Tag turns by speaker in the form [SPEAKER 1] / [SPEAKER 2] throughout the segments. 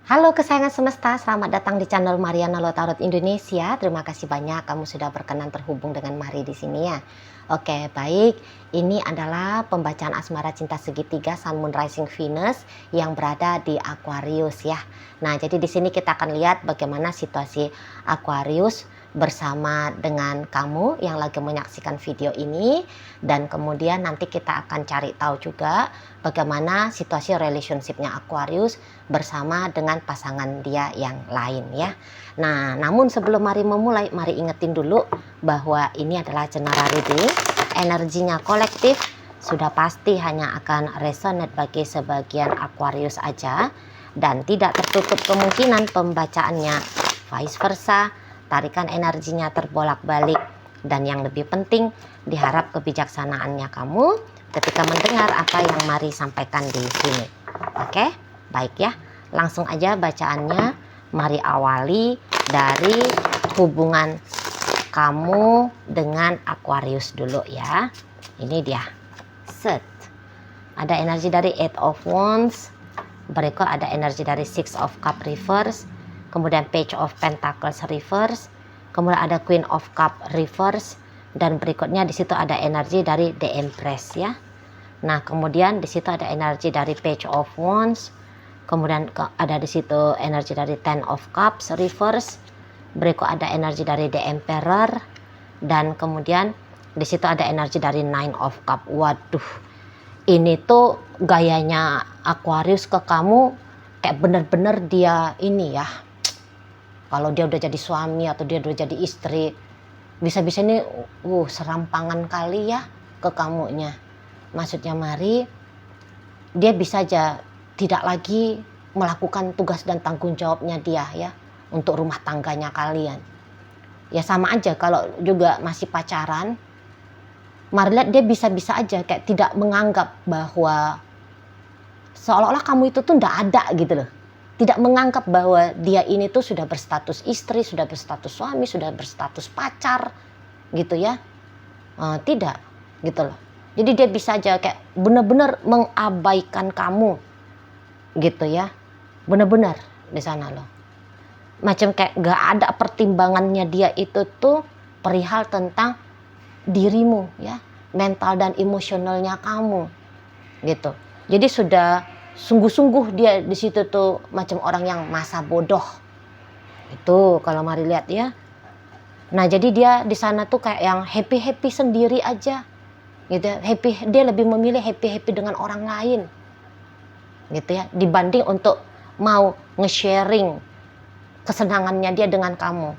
[SPEAKER 1] Halo kesayangan semesta, selamat datang di channel Mariana Lotarot Indonesia. Terima kasih banyak kamu sudah berkenan terhubung dengan Mari di sini ya. Oke, baik. Ini adalah pembacaan asmara cinta segitiga Sun Moon Rising Venus yang berada di Aquarius ya. Nah, jadi di sini kita akan lihat bagaimana situasi Aquarius bersama dengan kamu yang lagi menyaksikan video ini, dan kemudian nanti kita akan cari tahu juga bagaimana situasi relationshipnya Aquarius bersama dengan pasangan dia yang lain ya. Nah, namun sebelum mari memulai, mari ingetin dulu bahwa ini adalah general reading. Energinya kolektif, sudah pasti hanya akan resonate bagi sebagian Aquarius aja, dan tidak tertutup kemungkinan pembacaannya vice versa, tarikan energinya terbolak-balik, dan yang lebih penting diharap kebijaksanaannya kamu ketika mendengar apa yang Mari sampaikan di sini. Oke, baik ya. Langsung aja bacaannya. Mari awali dari hubungan kamu dengan Aquarius dulu ya. Ini dia. Set. Ada energi dari Eight of Wands. Berikut ada energi dari Six of Cup reverse. Kemudian Page of Pentacles reverse. Kemudian ada Queen of Cup reverse. Dan berikutnya di situ ada energi dari The Empress ya. Nah, kemudian di situ ada energi dari Page of Wands. Kemudian ada di situ energi dari Ten of Cups reverse. Berikut ada energi dari The Emperor, dan kemudian di situ ada energi dari Nine of Cups. Waduh, ini tuh gayanya Aquarius ke kamu kayak bener-bener dia ini ya. Kalau dia udah jadi suami atau dia udah jadi istri, bisa-bisa ini serampangan kali ya ke kamunya. Maksudnya Mari, dia bisa aja tidak lagi melakukan tugas dan tanggung jawabnya dia ya untuk rumah tangganya kalian. Ya sama aja kalau juga masih pacaran, Mari lihat dia bisa-bisa aja kayak tidak menganggap bahwa seolah-olah kamu itu tuh ndak ada gitu loh. Tidak menganggap bahwa dia ini tuh sudah berstatus istri, sudah berstatus suami, sudah berstatus pacar gitu ya. Tidak gitu loh. Jadi dia bisa aja kayak benar-benar mengabaikan kamu gitu ya, benar-benar di sana loh. Macam kayak gak ada pertimbangannya dia itu tuh perihal tentang dirimu ya, mental dan emosionalnya kamu gitu. Jadi sudah sungguh-sungguh dia di situ tuh macam orang yang masa bodoh. Itu kalau Mari lihat ya. Nah, jadi dia di sana tuh kayak yang happy-happy sendiri aja. Gitu ya. Dia lebih memilih happy-happy dengan orang lain. Gitu ya, dibanding untuk mau nge-sharing kesenangannya dia dengan kamu.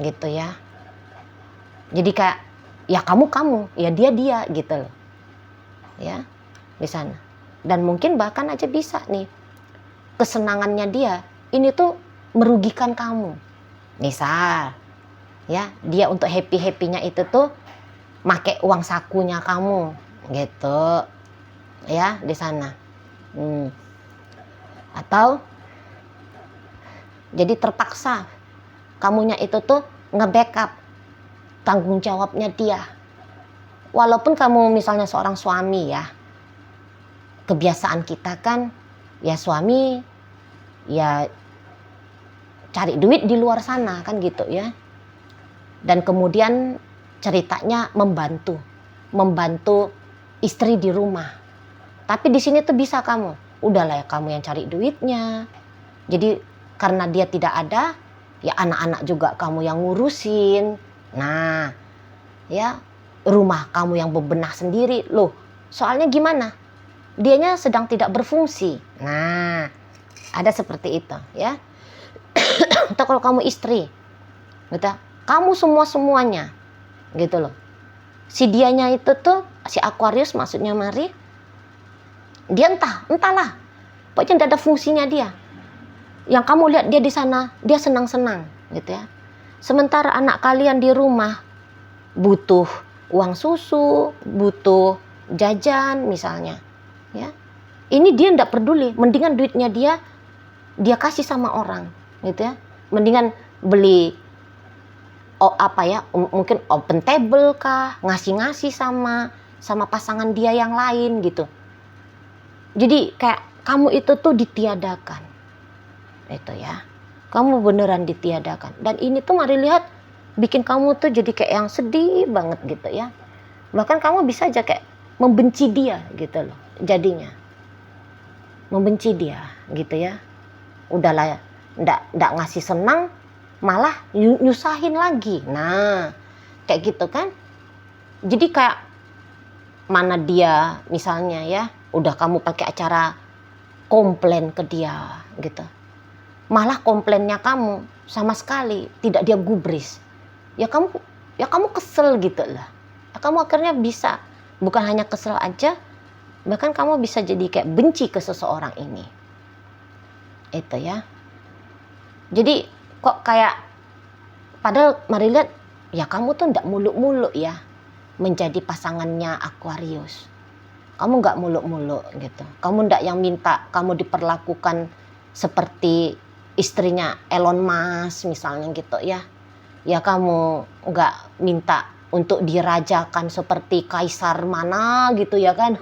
[SPEAKER 1] Gitu ya. Jadi kayak ya kamu ya dia gitu loh. Ya, di sana. Dan mungkin bahkan aja bisa nih kesenangannya dia ini tuh merugikan kamu. Misal ya, dia untuk happy-happynya itu tuh make uang sakunya kamu gitu ya di sana. Atau jadi terpaksa kamunya itu tuh nge-backup tanggung jawabnya dia. Walaupun kamu misalnya seorang suami ya, kebiasaan kita kan ya suami ya cari duit di luar sana kan gitu ya. Dan kemudian ceritanya membantu istri di rumah. Tapi di sini tuh bisa kamu, udahlah ya kamu yang cari duitnya. Jadi karena dia tidak ada, ya anak-anak juga kamu yang ngurusin. Nah, ya rumah kamu yang bebenah sendiri loh. Soalnya gimana? Dianya sedang tidak berfungsi. Nah, ada seperti itu ya. Atau kalau kamu istri, gitu, kamu semuanya gitu loh. Si dianya itu tuh, si Aquarius maksudnya Mari, dia entahlah, pokoknya tidak ada fungsinya dia. Yang kamu lihat dia di sana, dia senang-senang gitu ya. Sementara anak kalian di rumah butuh uang susu, butuh jajan misalnya ya. Ini dia tidak peduli, mendingan duitnya dia kasih sama orang gitu ya. Mendingan beli mungkin open table kah, ngasih sama pasangan dia yang lain gitu. Jadi kayak kamu itu tuh ditiadakan. Itu ya. Kamu beneran ditiadakan. Dan ini tuh mari lihat bikin kamu tuh jadi kayak yang sedih banget gitu ya. Bahkan kamu bisa aja kayak membenci dia gitu loh jadinya. Membenci dia gitu ya. Udahlah ndak ngasih senang, malah nyusahin lagi. Nah, kayak gitu kan. Jadi kayak mana dia misalnya ya, udah kamu pakai acara komplain ke dia gitu. Malah komplainnya kamu sama sekali tidak dia gubris. Ya kamu kesel gitu lah. Ya kamu akhirnya bisa bukan hanya kesel aja, bahkan kamu bisa jadi kayak benci ke seseorang ini. Itu ya. Jadi kok kayak padahal mari lihat ya kamu tuh ndak muluk-muluk ya menjadi pasangannya Aquarius. Kamu nggak muluk-muluk gitu. Kamu ndak yang minta kamu diperlakukan seperti istrinya Elon Musk misalnya gitu ya. Ya kamu nggak minta untuk dirajakan seperti kaisar mana gitu ya kan.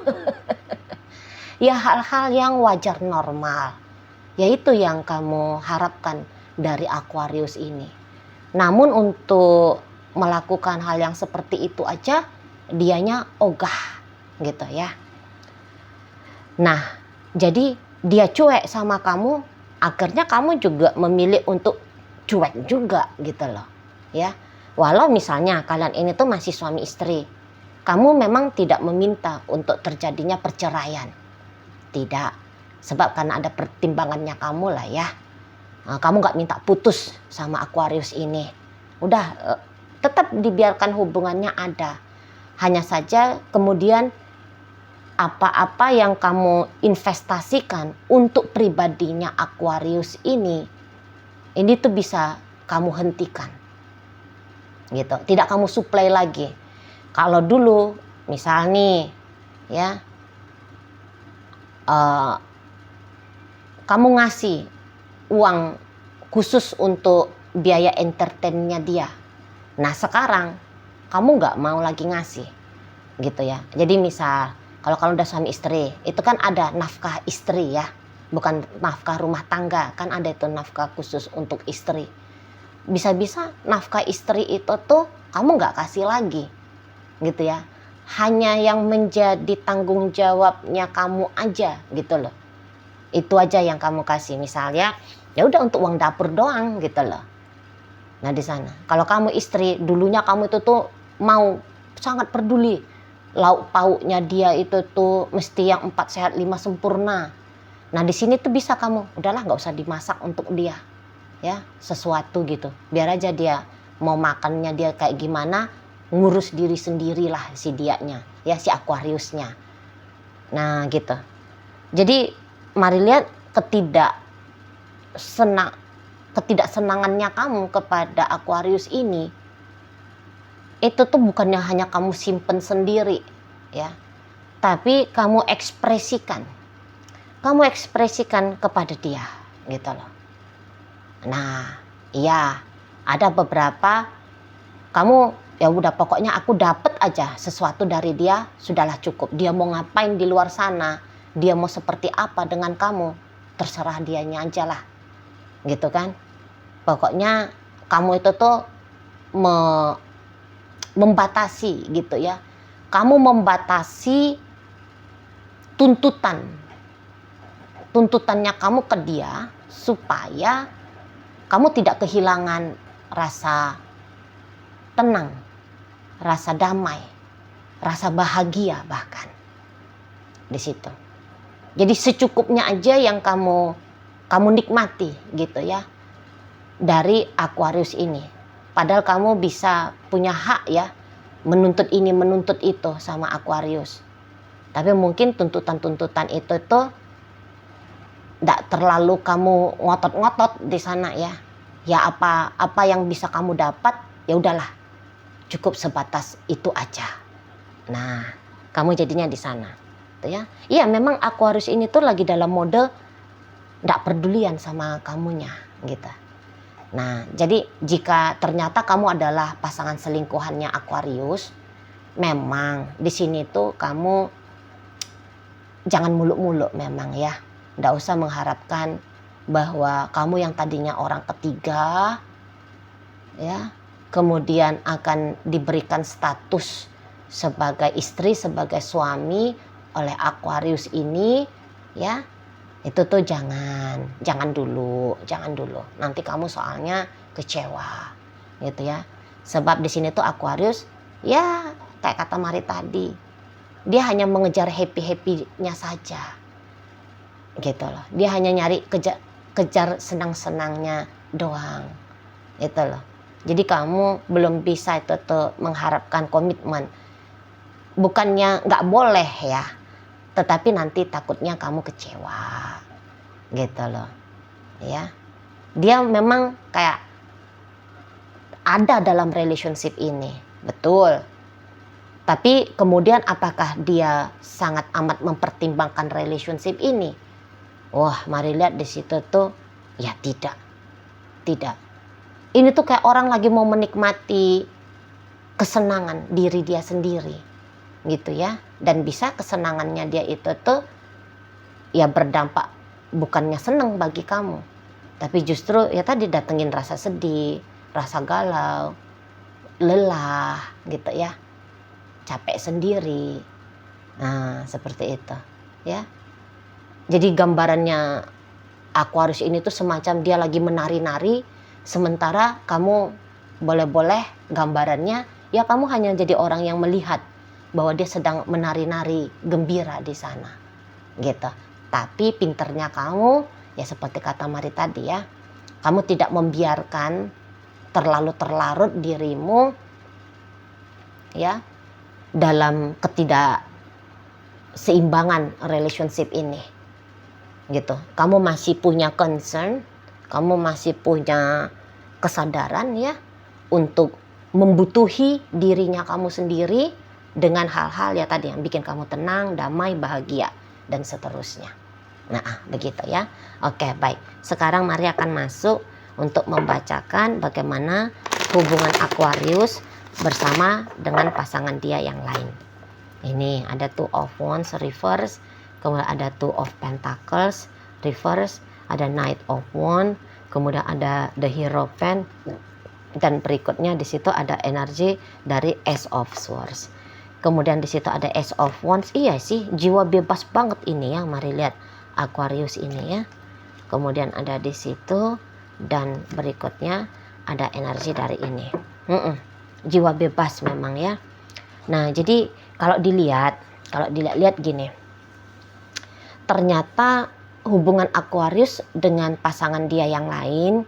[SPEAKER 1] Ya hal-hal yang wajar normal. Yaitu yang kamu harapkan dari Aquarius ini. Namun untuk melakukan hal yang seperti itu aja dianya ogah gitu ya. Nah, jadi dia cuek sama kamu, akhirnya kamu juga memilih untuk cuek juga gitu loh. Ya. Walau misalnya kalian ini tuh masih suami istri. Kamu memang tidak meminta untuk terjadinya perceraian. Tidak. Sebab karena ada pertimbangannya kamu lah ya. Nah, kamu gak minta putus sama Aquarius ini. Udah tetap dibiarkan hubungannya ada. Hanya saja kemudian apa-apa yang kamu investasikan untuk pribadinya Aquarius ini tuh bisa kamu hentikan. Gitu. Tidak kamu suplai lagi. Kalau dulu misal nih ya kamu ngasih uang khusus untuk biaya entertainnya dia. Nah sekarang kamu nggak mau lagi ngasih gitu ya. Jadi misal kalau udah suami istri itu kan ada nafkah istri ya, bukan nafkah rumah tangga, kan ada itu nafkah khusus untuk istri. Bisa-bisa nafkah istri itu tuh kamu nggak kasih lagi gitu ya. Hanya yang menjadi tanggung jawabnya kamu aja gitu loh. Itu aja yang kamu kasih, misalnya ya udah untuk uang dapur doang gitu loh. Nah di sana kalau kamu istri dulunya kamu itu tuh mau sangat peduli lauk pauknya dia itu tuh mesti yang 4 sehat 5 sempurna. Nah di sini tuh bisa kamu udahlah nggak usah dimasak untuk dia ya sesuatu gitu, biar aja dia mau makannya dia kayak gimana, ngurus diri sendirilah si dianya ya, si Aquariusnya. Nah gitu. Jadi mari lihat ketidaksenangannya kamu kepada Aquarius ini itu tuh bukannya hanya kamu simpen sendiri ya, tapi kamu ekspresikan kepada dia gitu loh. Nah iya ada beberapa kamu ya udah pokoknya aku dapet aja sesuatu dari dia sudahlah cukup. Dia mau ngapain di luar sana, dia mau seperti apa dengan kamu, terserah dianya aja lah gitu kan. Pokoknya kamu itu tuh membatasi gitu ya. Kamu membatasi tuntutannya kamu ke dia supaya kamu tidak kehilangan rasa tenang, rasa damai, rasa bahagia bahkan di situ. Jadi secukupnya aja yang kamu nikmati gitu ya dari Aquarius ini. Padahal kamu bisa punya hak ya menuntut ini menuntut itu sama Aquarius. Tapi mungkin tuntutan-tuntutan itu tuh tidak terlalu kamu ngotot-ngotot di sana ya. Ya apa yang bisa kamu dapat ya udahlah, cukup sebatas itu aja. Nah kamu jadinya di sana tuh ya. Iya memang Aquarius ini tuh lagi dalam mode tidak pedulian sama kamunya gitu. Nah jadi jika ternyata kamu adalah pasangan selingkuhannya Aquarius, memang di sini tuh kamu jangan muluk-muluk memang ya. Tidak usah mengharapkan bahwa kamu yang tadinya orang ketiga, ya, kemudian akan diberikan status sebagai istri, sebagai suami oleh Aquarius ini, ya. Itu tuh jangan dulu. Nanti kamu soalnya kecewa, gitu ya. Sebab di sini tuh Aquarius, ya kayak kata Mari tadi, dia hanya mengejar happy-happy-nya saja, gitu loh. Dia hanya nyari kejar senang-senangnya doang, gitu loh. Jadi kamu belum bisa itu tuh mengharapkan komitmen. Bukannya nggak boleh ya, tetapi nanti takutnya kamu kecewa, gitu loh, ya. Dia memang kayak ada dalam relationship ini, betul. Tapi kemudian apakah dia sangat amat mempertimbangkan relationship ini? Wah, mari lihat di situ tuh, ya tidak. Ini tuh kayak orang lagi mau menikmati kesenangan diri dia sendiri, gitu ya. Dan bisa kesenangannya dia itu tuh ya berdampak bukannya seneng bagi kamu, tapi justru ya tadi datengin rasa sedih, rasa galau, lelah, gitu ya, capek sendiri. Nah, seperti itu ya. Jadi gambarannya Aquarius ini tuh semacam dia lagi menari-nari, sementara kamu boleh-boleh gambarannya ya kamu hanya jadi orang yang melihat bahwa dia sedang menari-nari gembira di sana, gitu. Tapi pinternya kamu, ya seperti kata Mari tadi ya, kamu tidak membiarkan terlalu terlarut dirimu ya dalam ketidakseimbangan relationship ini, gitu. Kamu masih punya concern, kamu masih punya kesadaran ya untuk membutuhi dirinya kamu sendiri dengan hal-hal ya tadi yang bikin kamu tenang, damai, bahagia, dan seterusnya. Nah, begitu ya. Oke, baik. Sekarang Mari akan masuk untuk membacakan bagaimana hubungan Aquarius bersama dengan pasangan dia yang lain. Ini ada Two of Wands reverse, kemudian ada Two of Pentacles reverse, ada Knight of Wands, kemudian ada The Hierophant, dan berikutnya di situ ada energi dari Ace of Swords. Kemudian di situ ada Ace of Wands. Iya sih, jiwa bebas banget ini ya. Mari lihat Aquarius ini ya. Kemudian ada di situ dan berikutnya ada energi dari ini. Jiwa bebas memang ya. Nah, jadi kalau dilihat gini. Ternyata hubungan Aquarius dengan pasangan dia yang lain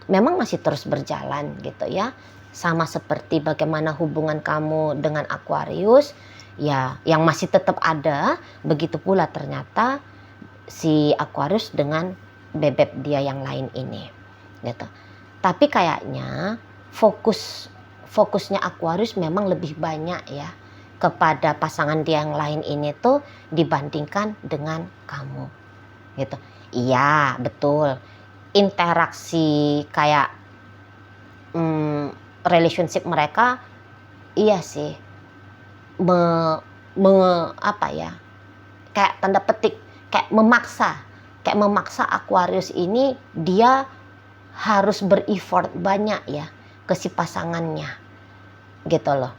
[SPEAKER 1] memang masih terus berjalan gitu ya. Sama seperti bagaimana hubungan kamu dengan Aquarius, ya yang masih tetap ada, begitu pula ternyata si Aquarius dengan bebek dia yang lain ini, gitu. Tapi kayaknya fokusnya Aquarius memang lebih banyak ya kepada pasangan dia yang lain ini tuh dibandingkan dengan kamu, gitu. Iya, betul. Interaksi kayak relationship mereka, iya sih, apa ya, kayak tanda petik, kayak memaksa Aquarius ini dia harus ber-effort banyak ya ke si pasangannya, gitu loh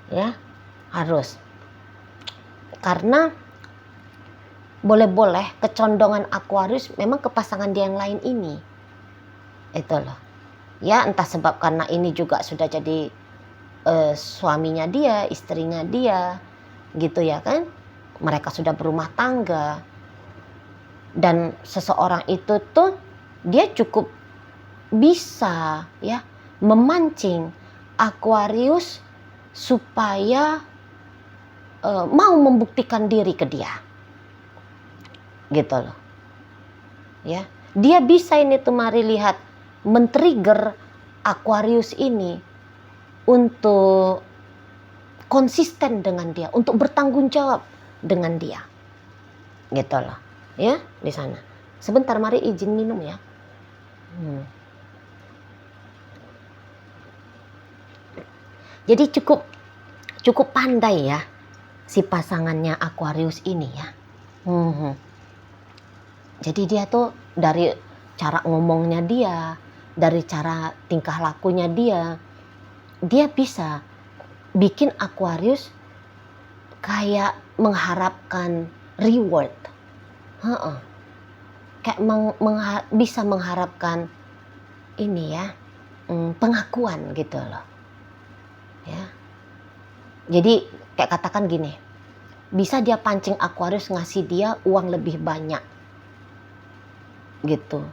[SPEAKER 1] ya, harus. Karena boleh-boleh kecondongan Aquarius memang ke pasangan dia yang lain ini, itu loh ya. Entah sebab karena ini juga sudah jadi suaminya dia, istrinya dia, gitu ya kan. Mereka sudah berumah tangga. Dan seseorang itu tuh dia cukup bisa ya memancing Aquarius supaya mau membuktikan diri ke dia, gitu loh ya. Dia bisa ini tuh Mari lihat men-trigger Aquarius ini untuk konsisten dengan dia, untuk bertanggung jawab dengan dia, gitu loh ya. Di sana sebentar, Mari izin minum ya. Jadi cukup pandai ya si pasangannya Aquarius ini ya. Jadi dia tuh dari cara ngomongnya dia, dari cara tingkah lakunya dia, dia bisa bikin Aquarius kayak mengharapkan reward. Heeh. Kayak bisa mengharapkan ini ya, pengakuan gitu loh. Ya. Jadi kayak katakan gini, bisa dia pancing Aquarius ngasih dia uang lebih banyak gitu.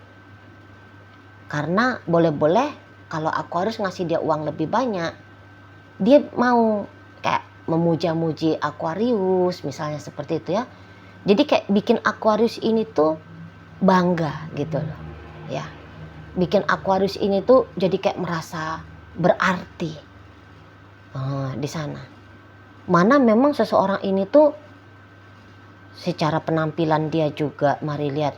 [SPEAKER 1] Karena boleh-boleh kalau Aquarius ngasih dia uang lebih banyak, dia mau kayak memuja-muji Aquarius misalnya seperti itu ya. Jadi kayak bikin Aquarius ini tuh bangga gitu loh ya. Bikin Aquarius ini tuh jadi kayak merasa berarti di sana. Mana memang seseorang ini tuh secara penampilan dia juga mari lihat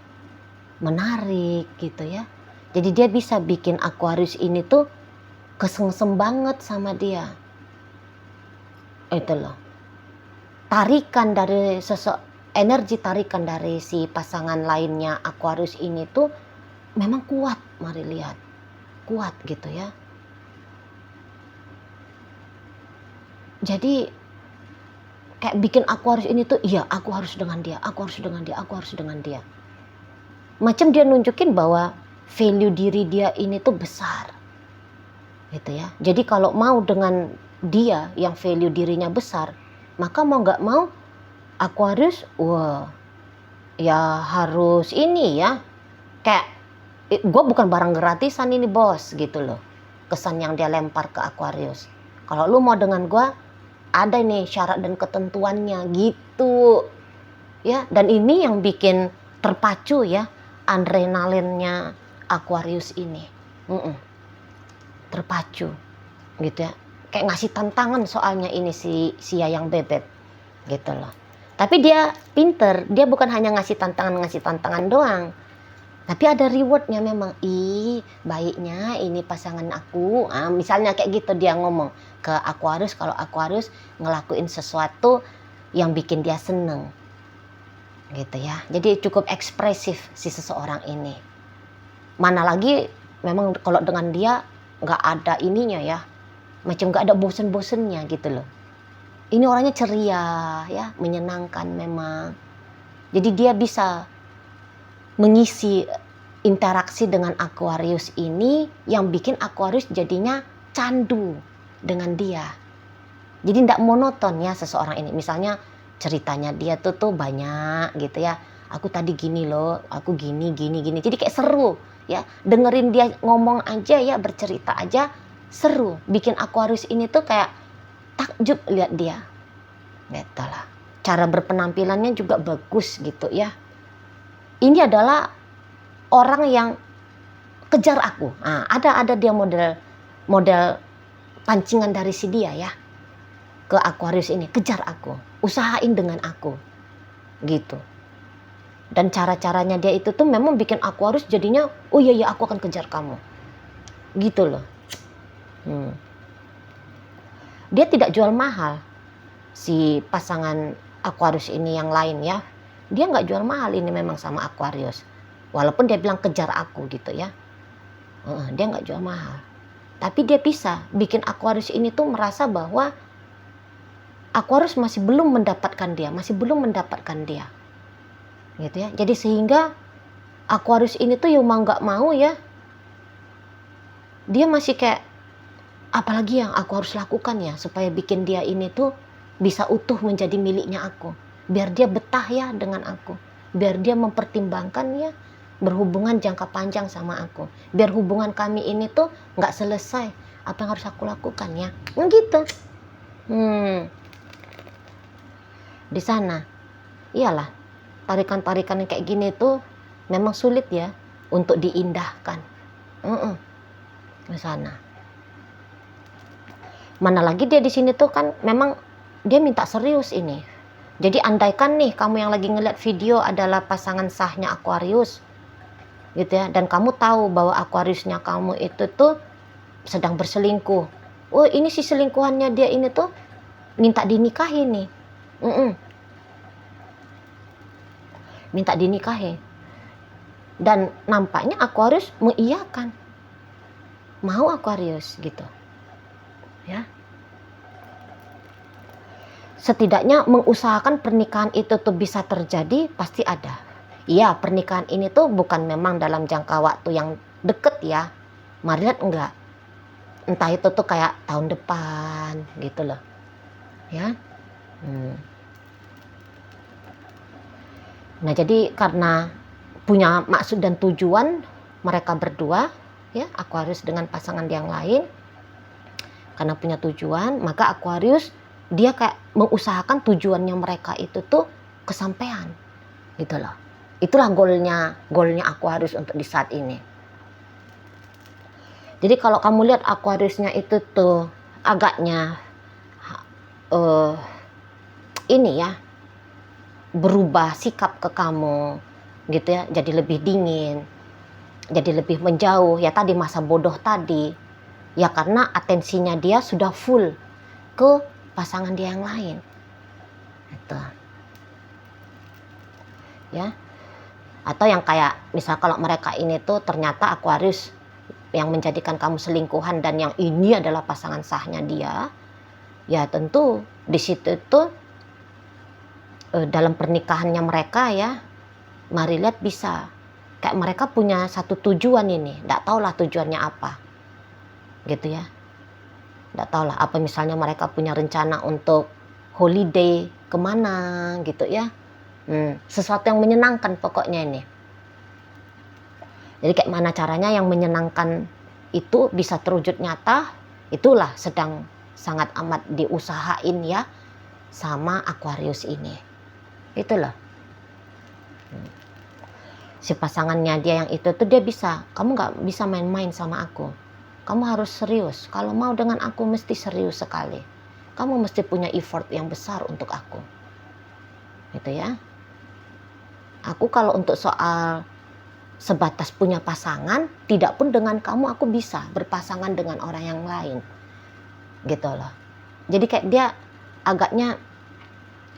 [SPEAKER 1] menarik gitu ya. Jadi dia bisa bikin Aquarius ini tuh kesengsem banget sama dia. Itu loh. Tarikan dari energi tarikan dari si pasangan lainnya Aquarius ini tuh memang kuat, mari lihat. Kuat gitu ya. Jadi kayak bikin Aquarius ini tuh, iya aku harus dengan dia, aku harus dengan dia, aku harus dengan dia. Macam dia nunjukin bahwa value diri dia ini tuh besar. Gitu ya. Jadi kalau mau dengan dia yang value dirinya besar, maka mau nggak mau Aquarius, wah ya harus ini ya. Kayak gue bukan barang gratisan ini bos gitu loh. Kesan yang dia lempar ke Aquarius. Kalau lu mau dengan gue, ada nih syarat dan ketentuannya gitu. Ya, dan ini yang bikin terpacu ya adrenalinnya Aquarius ini. Terpacu gitu ya. Kayak ngasih tantangan soalnya ini si Yayang Bebek gitu loh. Tapi dia pinter, dia bukan hanya ngasih tantangan doang. Tapi ada rewardnya memang. Baiknya ini pasangan aku. Misalnya kayak gitu dia ngomong ke Aquarius kalau Aquarius ngelakuin sesuatu yang bikin dia seneng. Gitu ya. Jadi cukup ekspresif si seseorang ini. Mana lagi memang kalau dengan dia nggak ada ininya ya. Macam nggak ada bosen-bosennya gitu loh. Ini orangnya ceria ya, menyenangkan memang. Jadi dia bisa mengisi interaksi dengan Aquarius ini yang bikin Aquarius jadinya candu dengan dia. Jadi tidak monoton ya seseorang ini. Misalnya ceritanya dia tuh banyak gitu ya. Aku tadi gini loh, aku gini. Jadi kayak seru ya. Dengerin dia ngomong aja ya, bercerita aja seru. Bikin Aquarius ini tuh kayak takjub lihat dia. Gitu lah. Cara berpenampilannya juga bagus gitu ya. Ini adalah orang yang kejar aku. Ada dia model pancingan dari si dia ya. Ke Aquarius ini, kejar aku. Usahain dengan aku. Gitu. Dan cara-caranya dia itu tuh memang bikin Aquarius jadinya, oh iya aku akan kejar kamu. Gitu loh. Dia tidak jual mahal. Si pasangan Aquarius ini yang lain ya. Dia nggak jual mahal ini memang sama Aquarius. Walaupun dia bilang kejar aku gitu ya. Dia nggak jual mahal. Tapi dia bisa bikin Aquarius ini tuh merasa bahwa Aquarius masih belum mendapatkan dia. Gitu ya. Jadi sehingga Aquarius ini tuh mau nggak mau ya. Dia masih kayak, apalagi yang aku harus lakukan ya. Supaya bikin dia ini tuh bisa utuh menjadi miliknya aku. Biar dia betah ya dengan aku. Biar dia mempertimbangkan ya berhubungan jangka panjang sama aku. Biar hubungan kami ini tuh nggak selesai. Apa yang harus aku lakukan ya? Gitu. Di sana, iyalah tarikan-tarikan yang kayak gini tuh memang sulit ya untuk diindahkan. Di sana. Mana lagi dia di sini tuh kan memang dia minta serius ini. Jadi andaikan nih kamu yang lagi ngeliat video adalah pasangan sahnya Aquarius gitu ya, dan kamu tahu bahwa Aquariusnya kamu itu tuh sedang berselingkuh. Oh ini si selingkuhannya dia ini tuh minta dinikahi nih. Minta dinikahi. Dan nampaknya Aquarius mengiyakan, mau Aquarius gitu ya. Setidaknya mengusahakan pernikahan itu tuh bisa terjadi, pasti ada. Iya, pernikahan ini tuh bukan memang dalam jangka waktu yang deket ya. Mari lihat enggak. Entah itu tuh kayak tahun depan gitu loh. Ya. Nah, jadi karena punya maksud dan tujuan mereka berdua ya, Aquarius dengan pasangan yang lain. Karena punya tujuan, maka Aquarius dia kayak mengusahakan tujuannya mereka itu tuh kesampaian gitu loh. Itulah goalnya Aquarius untuk di saat ini. Jadi kalau kamu lihat Aquariusnya itu tuh agaknya ini ya, berubah sikap ke kamu gitu ya, jadi lebih dingin, jadi lebih menjauh ya, tadi masa bodoh tadi ya, karena atensinya dia sudah full ke pasangan dia yang lain itu ya. Atau yang kayak misal kalau mereka ini tuh ternyata Aquarius yang menjadikan kamu selingkuhan dan yang ini adalah pasangan sahnya dia, ya tentu di situ tuh dalam pernikahannya mereka ya, mari lihat bisa kayak mereka punya satu tujuan ini, nggak tahulah tujuannya apa gitu ya. Nggak tahu lah, apa misalnya mereka punya rencana untuk holiday kemana gitu ya. Sesuatu yang menyenangkan pokoknya ini. Jadi kayak mana caranya yang menyenangkan itu bisa terwujud nyata, itulah sedang sangat amat diusahain ya sama Aquarius ini. Itulah. Si pasangannya dia yang itu tuh dia bisa, kamu nggak bisa main-main sama aku. Kamu harus serius. Kalau mau dengan aku mesti serius sekali. Kamu mesti punya effort yang besar untuk aku. Gitu ya. Aku kalau untuk soal sebatas punya pasangan, tidak pun dengan kamu aku bisa berpasangan dengan orang yang lain. Gitu loh. Jadi kayak dia agaknya,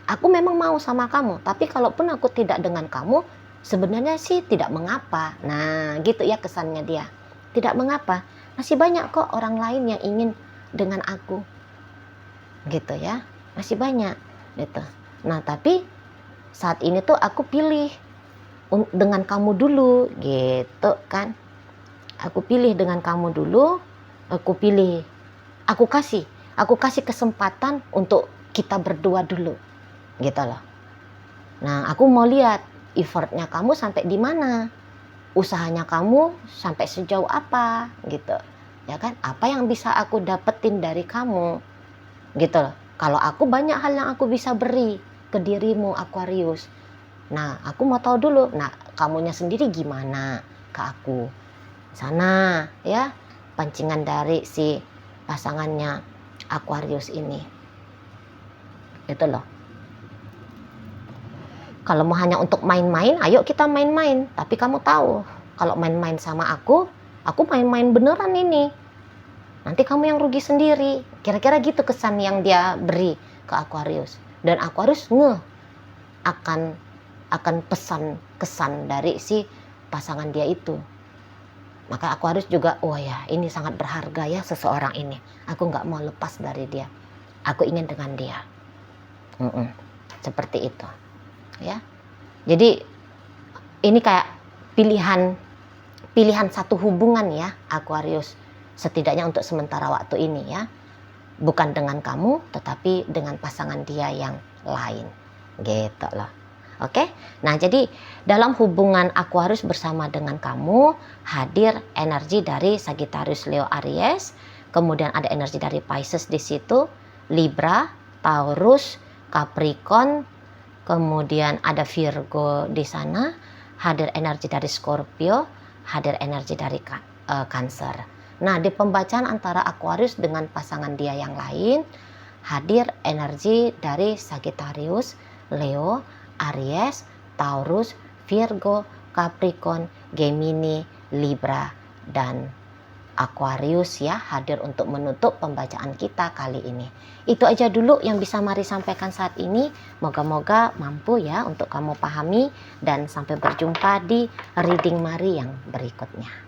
[SPEAKER 1] aku memang mau sama kamu, tapi kalaupun aku tidak dengan kamu, sebenarnya sih tidak mengapa. Nah gitu ya kesannya dia. Tidak mengapa. Masih banyak kok orang lain yang ingin dengan aku. Gitu ya. Masih banyak. Gitu. Nah tapi saat ini tuh aku pilih dengan kamu dulu. Gitu kan. Aku pilih dengan kamu dulu. Aku pilih. Aku kasih kesempatan untuk kita berdua dulu. Gitu loh. Nah aku mau lihat effortnya kamu sampai di mana. Usahanya kamu sampai sejauh apa gitu ya kan, apa yang bisa aku dapetin dari kamu gitu loh. Kalau aku banyak hal yang aku bisa beri ke dirimu Aquarius. Nah aku mau tahu dulu, nah kamunya sendiri gimana ke aku sana ya, pancingan dari si pasangannya Aquarius ini gitu loh. Kalau mau hanya untuk main-main, ayo kita main-main. Tapi kamu tahu, kalau main-main sama aku main-main beneran ini. Nanti kamu yang rugi sendiri. Kira-kira gitu kesan yang dia beri ke Aquarius. Dan Aquarius akan pesan kesan dari si pasangan dia itu. Maka Aquarius juga, oh ya ini sangat berharga ya seseorang ini. Aku nggak mau lepas dari dia. Aku ingin dengan dia. Seperti itu. Ya, jadi ini kayak pilihan satu hubungan ya Aquarius, setidaknya untuk sementara waktu ini ya, bukan dengan kamu tetapi dengan pasangan dia yang lain gitu loh. Oke, nah jadi dalam hubungan Aquarius bersama dengan kamu hadir energi dari Sagittarius, Leo, Aries, kemudian ada energi dari Pisces di situ, Libra, Taurus, Capricorn. Kemudian ada Virgo di sana, hadir energi dari Scorpio, hadir energi dari Cancer. Nah, di pembacaan antara Aquarius dengan pasangan dia yang lain, hadir energi dari Sagittarius, Leo, Aries, Taurus, Virgo, Capricorn, Gemini, Libra, dan Aquarius ya, hadir untuk menutup pembacaan kita kali ini. Itu aja dulu yang bisa Mari sampaikan saat ini. Moga-moga mampu ya untuk kamu pahami, dan sampai berjumpa di reading Mari yang berikutnya.